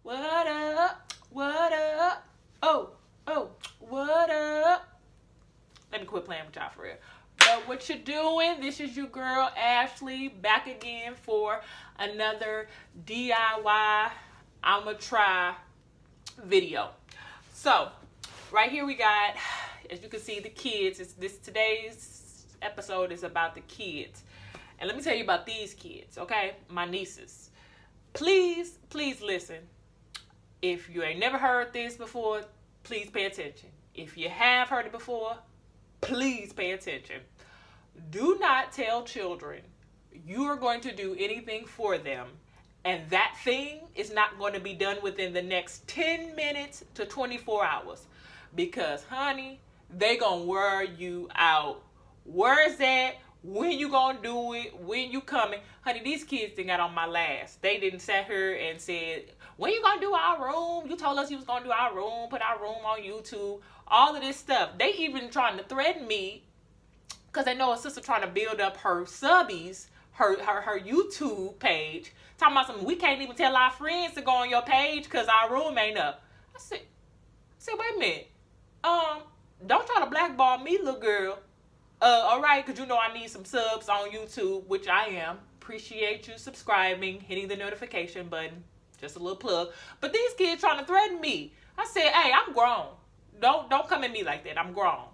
What up? What up? Oh, what up? Let me quit playing with y'all for real. But what you doing? This is your girl Ashley back again for another DIY I'ma try video. So right here we got, as you can see, the kids. Today's episode is about the kids. And let me tell you about these kids, okay? My nieces. Please listen. If you ain't never heard this before, please pay attention. If you have heard it before, please pay attention. Do not tell children you are going to do anything for them and that thing is not going to be done within the next 10 minutes to 24 hours. Because, honey, they gonna wear you out. Where's that? When you gonna do it? When you coming? Honey, these kids done got on my last. They didn't sat here and said, when you gonna do our room? You told us you was gonna do our room, put our room on YouTube, all of this stuff. They even trying to threaten me because they know a sister trying to build up her subbies, her YouTube page. Talking about something, we can't even tell our friends to go on your page because our room ain't up. I said, wait a minute. Don't try to blackball me, little girl. All right, because you know I need some subs on YouTube, which I am. Appreciate you subscribing, hitting the notification button. Just a little plug. But these kids trying to threaten me. I said, hey, I'm grown. Don't come at me like that. I'm grown.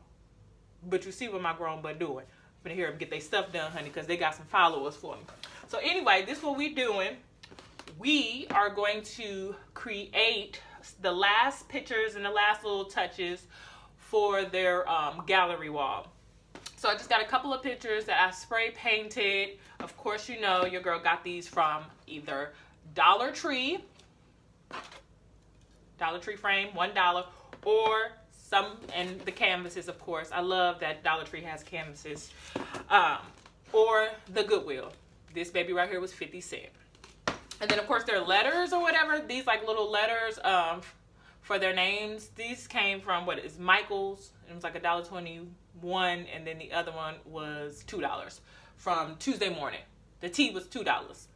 But you see what my grown butt doing. I'm gonna hear them get their stuff done, honey, because they got some followers for me. So anyway, this is what we're doing. We are going to create the last pictures and the last little touches for their gallery wall. So I just got a couple of pictures that I spray painted. Of course, you know your girl got these from either Dollar Tree frame, $1, or some, and the canvases, of course. I love that Dollar Tree has canvases. Or the Goodwill. This baby right here was 50 cents. And then, of course, their letters or whatever. These like little letters for their names. These came from, what is Michael's. It was like $1.21, and then the other one was $2 from Tuesday Morning. The tea was $2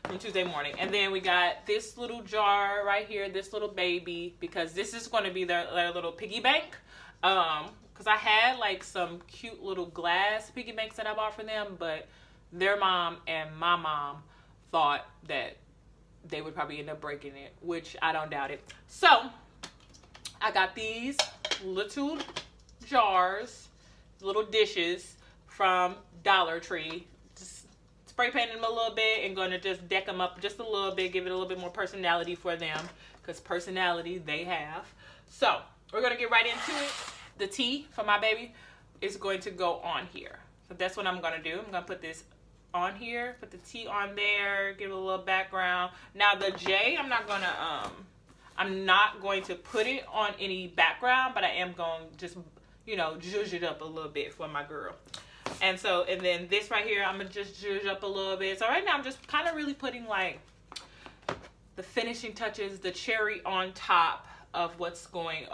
from Tuesday Morning. And then we got this little jar right here, this little baby, because this is going to be their little piggy bank. Because I had like some cute little glass piggy banks that I bought for them, but their mom and my mom thought that they would probably end up breaking it, which I don't doubt it. So I got these little jars, little dishes from Dollar Tree. Just spray painting them a little bit and going to just deck them up just a little bit, give it a little bit more personality for them, because personality they have. So we're going to get right into it. The tea for my baby is going to go on here. So that's what I'm going to do. I'm going to put this on here, put the tea on there, give it a little background. Now the J, I'm not going to put it on any background, but I am going to just, you know, zhuzh it up a little bit for my girl. And so, and then this right here, I'm going to just zhuzh up a little bit. So right now I'm just kind of really putting like the finishing touches, the cherry on top of what's going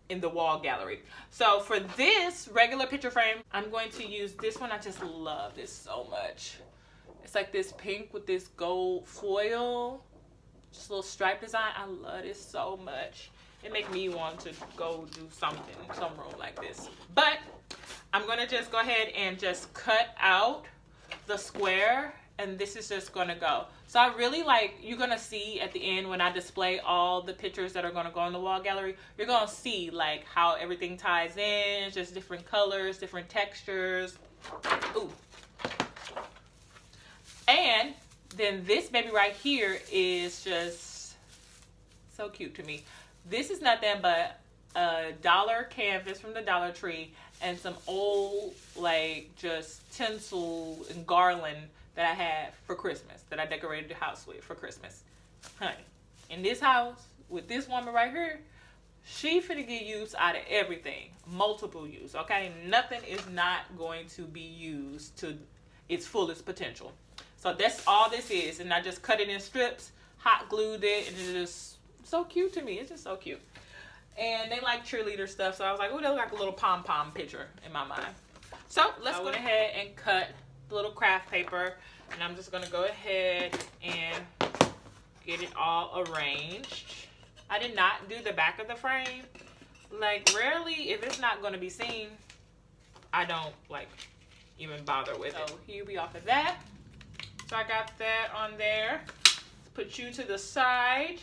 in the wall gallery. So for this regular picture frame, I'm going to use this one. I just love this so much. It's like this pink with this gold foil, just a little stripe design. I love this so much. It makes me want to go do something, some room like this. But I'm gonna just go ahead and just cut out the square, and this is just gonna go. So I really like, you're gonna see at the end when I display all the pictures that are gonna go in the wall gallery, you're gonna see like how everything ties in, just different colors, different textures. Ooh. And then this baby right here is just so cute to me. This is nothing but a $1 canvas from the Dollar Tree and some old like just tinsel and garland that I had for Christmas, that I decorated the house with for Christmas. Honey, in this house with this woman right here, she finna get use out of everything. Multiple use, okay? Nothing is not going to be used to its fullest potential. So that's all this is. And I just cut it in strips, hot glued it, and it's just so cute to me. It's just so cute. And they like cheerleader stuff, so I was like, oh, they look like a little pom-pom picture in my mind. So let's go ahead and cut the little craft paper, and I'm just gonna go ahead and get it all arranged. I did not do the back of the frame. Like, rarely, if it's not going to be seen, I don't, like, even bother with it. So here we off of that. So I got that on there. Put you to the side.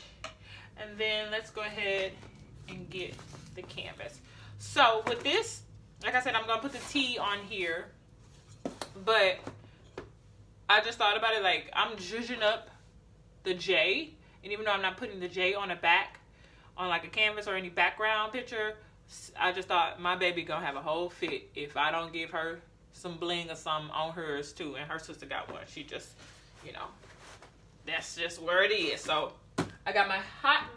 And then let's go ahead and get the canvas. So with this, like I said, I'm going to put the T on here. But I just thought about it, like, I'm zhuzhing up the J. And even though I'm not putting the J on the back, on like a canvas or any background picture, I just thought my baby gonna have a whole fit if I don't give her some bling or something on hers too. And her sister got one. She just, you know, that's just where it is. So I got my hot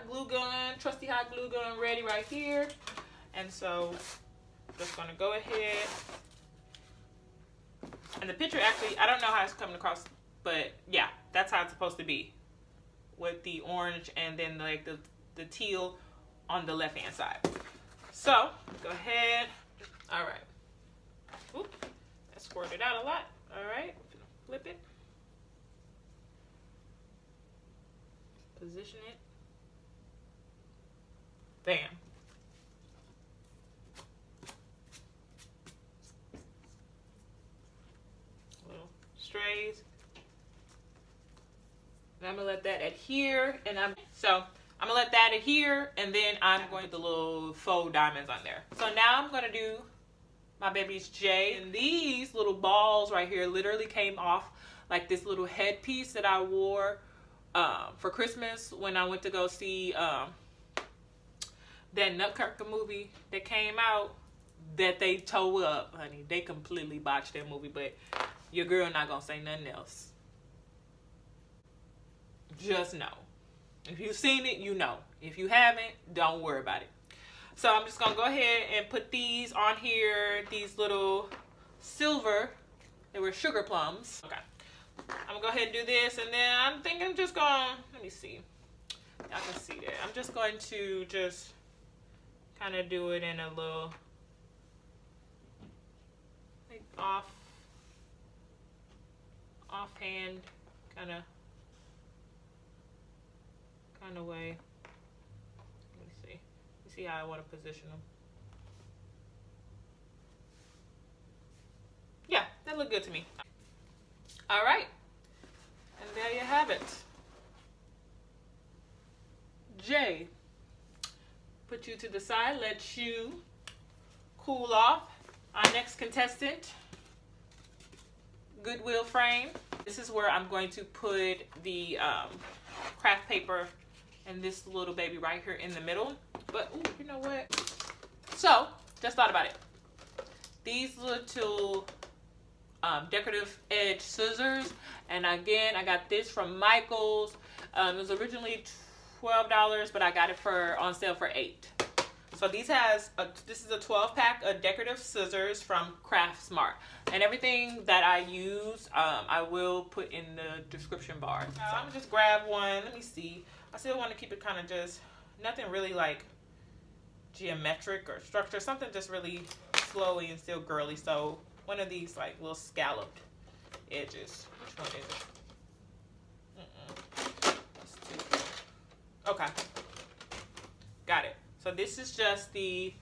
glue gun, trusty hot glue gun ready right here. And so just gonna go ahead. And the picture actually, I don't know how it's coming across, but yeah, that's how it's supposed to be. With the orange and then like the teal on the left hand side. So go ahead. All right. Oop, that squirted out a lot. All right, flip it. Position it. Bam. Little strays. And I'm gonna let that adhere, and I'm gonna let that adhere, and then I'm going to put the little faux diamonds on there. So now I'm gonna do my baby's J, and these little balls right here literally came off like this little headpiece that I wore for Christmas when I went to go see that Nutcracker movie that came out that they tore up, honey. They completely botched that movie, but your girl not gonna say nothing else. Just know. If you've seen it, you know. If you haven't, don't worry about it. So I'm just going to go ahead and put these on here. These little silver. They were sugar plums. Okay. I'm going to go ahead and do this. And then I'm thinking just going, let me see. Y'all can see that. I'm just going to just kind of do it in a little like offhand kind of way. Let me see. You see how I want to position them. Yeah, that looked good to me. All right. And there you have it. J. Put you to the side. Let you cool off. Our next contestant, GoodWill frame. This is where I'm going to put the craft paper and this little baby right here in the middle. But ooh, you know what? So just thought about it. These little decorative edge scissors, and again I got this from Michael's. It was originally $12, but I got it on sale for $8. So this is a 12-pack of decorative scissors from Craft Smart, and everything that I use I will put in the description bar. So I'm gonna just grab one. Let me see. I still want to keep it kind of just nothing really like geometric or structure, something just really flowy and still girly. So one of these like little scalloped edges. Which one is it? That's too. Okay, got it. So this is just the,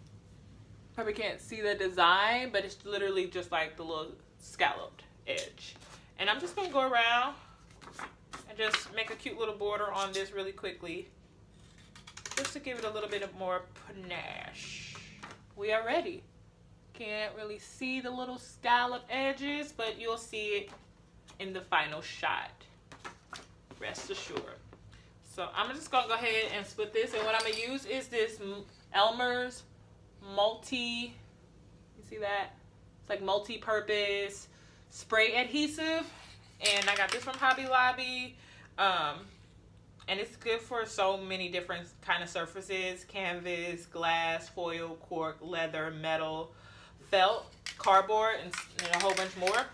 probably can't see the design, but it's literally just like the little scalloped edge. And I'm just gonna go around and just make a cute little border on this really quickly, just to give it a little bit of more panache. We are ready. Can't really see the little scallop edges, but you'll see it in the final shot. Rest assured. So I'm just gonna go ahead and split this, and what I'm gonna use is this Elmer's you see that? It's like multi-purpose spray adhesive, and I got this from Hobby Lobby. And it's good for so many different kind of surfaces: canvas, glass, foil, cork, leather, metal, felt, cardboard, and a whole bunch more.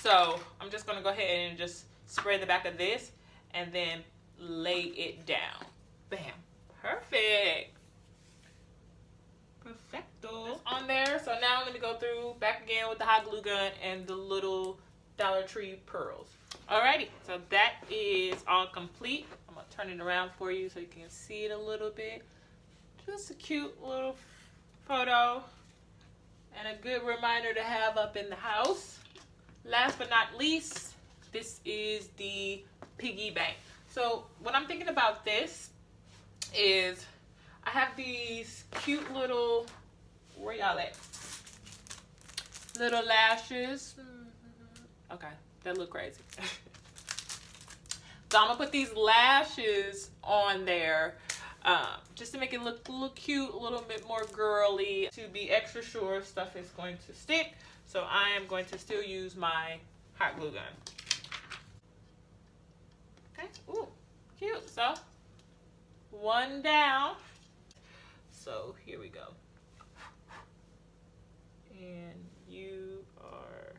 So I'm just gonna go ahead and just spray the back of this and then lay it down. Bam. Perfect. Perfecto. That's on there. So now I'm going to go through back again with the hot glue gun and the little Dollar Tree pearls. Alrighty, so that is all complete. I'm gonna turn it around for you so you can see it a little bit. Just a cute little photo and a good reminder to have up in the house. Last but not least, this is the piggy bank. So what I'm thinking about this is I have these cute little, where y'all at? Little lashes. Okay, that look crazy. So I'm gonna put these lashes on there just to make it look a little cute, a little bit more girly. To be extra sure stuff is going to stick, so I am going to still use my hot glue gun. Okay, ooh, cute. So one down. So here we go. And you are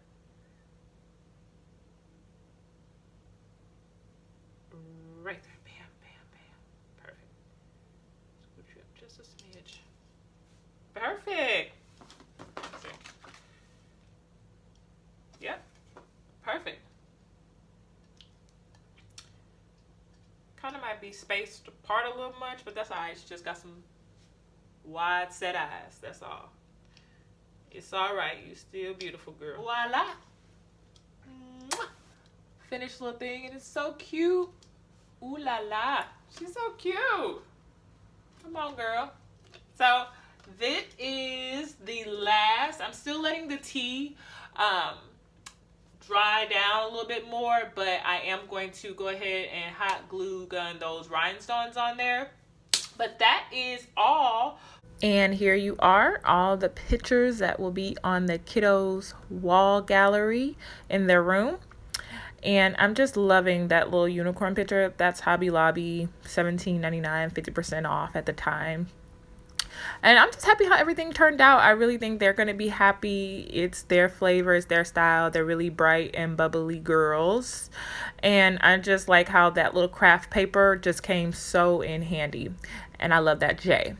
right there. Bam, bam, bam. Perfect. Scooch you up just a smidge. Perfect. Let's see. Yep. Perfect. Kind of might be spaced apart a little much, but that's alright. She just got some wide set eyes. That's all. It's alright. You're still beautiful, girl. Voila. Finished little thing, and it's so cute. Ooh la la. She's so cute. Come on, girl. So this is the last. I'm still letting the tea dry down a little bit more, but I am going to go ahead and hot glue gun those rhinestones on there. But that is all. And here you are, all the pictures that will be on the kiddos' wall gallery in their room. And I'm just loving that little unicorn picture. That's Hobby Lobby, $17.99, 50% off at the time. And I'm just happy how everything turned out. I really think they're going to be happy. It's their flavor, it's their style. They're really bright and bubbly girls. And I just like how that little craft paper just came so in handy. And I love that J.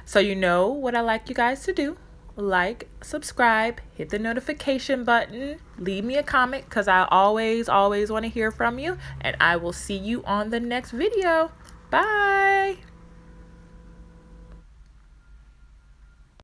So you know what I like you guys to do. Like, subscribe, hit the notification button, leave me a comment because I always want to hear from you. And I will see you on the next video. Bye.